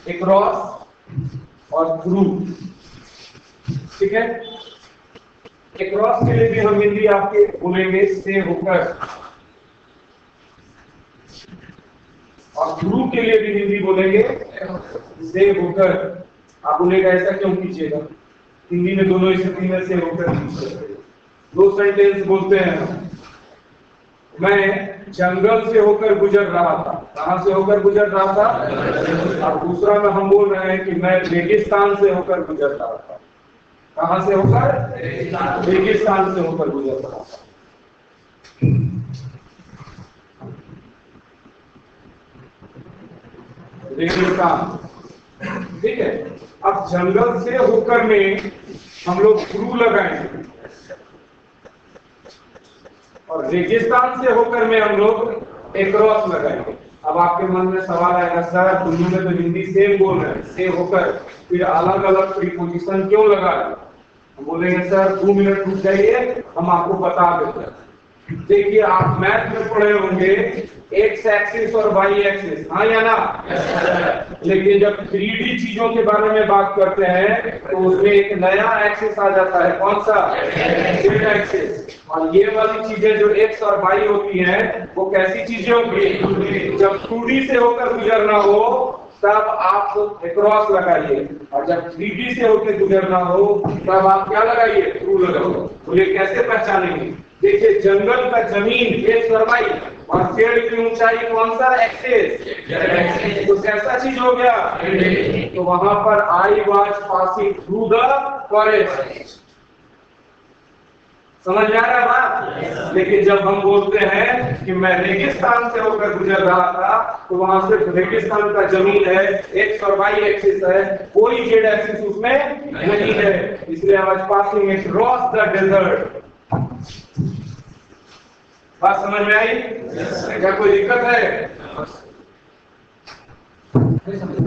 Across और through. ठीक है, अक्रॉस के लिए भी हम हिंदी आपके बोलेंगे से होकर, और थ्रू के लिए भी हिंदी बोलेंगे से होकर। आप बोलेगा ऐसा क्यों कीजिएगा, हिंदी में दोनों स्थिति में से होकर कीजिए। दो सेंटेंस बोलते हैं, मैं जंगल से होकर गुजर रहा था। कहां से होकर गुजर रहा था? और दूसरा में हम बोल रहे हैं कि मैं रेगिस्तान से होकर गुजर रहा था। कहां से होकर? रेगिस्तान से होकर गुजर रहा था। रेगिस्तान, ठीक है। अब जंगल से होकर में हम लोग थ्रू लगाएंगे, और रेगिस्तान से होकर में हम लोग अक्रॉस लगाएंगे। अब आपके मन में सवाल आएगा, सर दोनों में तो हिंदी सेम बोल रहे हैं, से होकर, फिर अलग अलग प्रीपोजिशन क्यों लगा रहे? हम बोलेंगे सर 2 मिनट रुक जाइए, हम आपको बता देते हैं। देखिए, आप मैथ में पढ़े होंगे एक्स एक्सिस और वाई एक्सिस, हाँ या ना? लेकिन जब 3D चीजों के बारे में बात करते हैं तो उसमें एक नया एक्सिस आ जाता है। कौन सा? Z axis. और ये वाली चीजें जो एक्स और वाई होती हैं, वो कैसी चीजें होती हैं? जब 2D से होकर गुजरना हो तब आप अक्रॉस लगाइए, और जब 3D से होकर गुजरना हो तब आप क्या लगाइए? थ्रू लगाओ। तो ये कैसे पहचानेंगे? देखिए, जंगल का जमीन एक्स और वाई, और पेड़ की ऊंचाई कौन सा? एक्सिस। तो कैसा चीज हो गया? तो वहां पर आई was passing through the forest. समझ में आ रहा है बात? लेकिन जब हम बोलते हैं कि मैं रेगिस्तान से होकर गुजर रहा था, तो वहां सिर्फ रेगिस्तान का जमीन है, एक्स और वाई एक्सिस है, कोई जेड एक्सिस उसमें नहीं है। इसलिए I was passing across the desert. बात समझ में आई? क्या कोई दिक्कत है?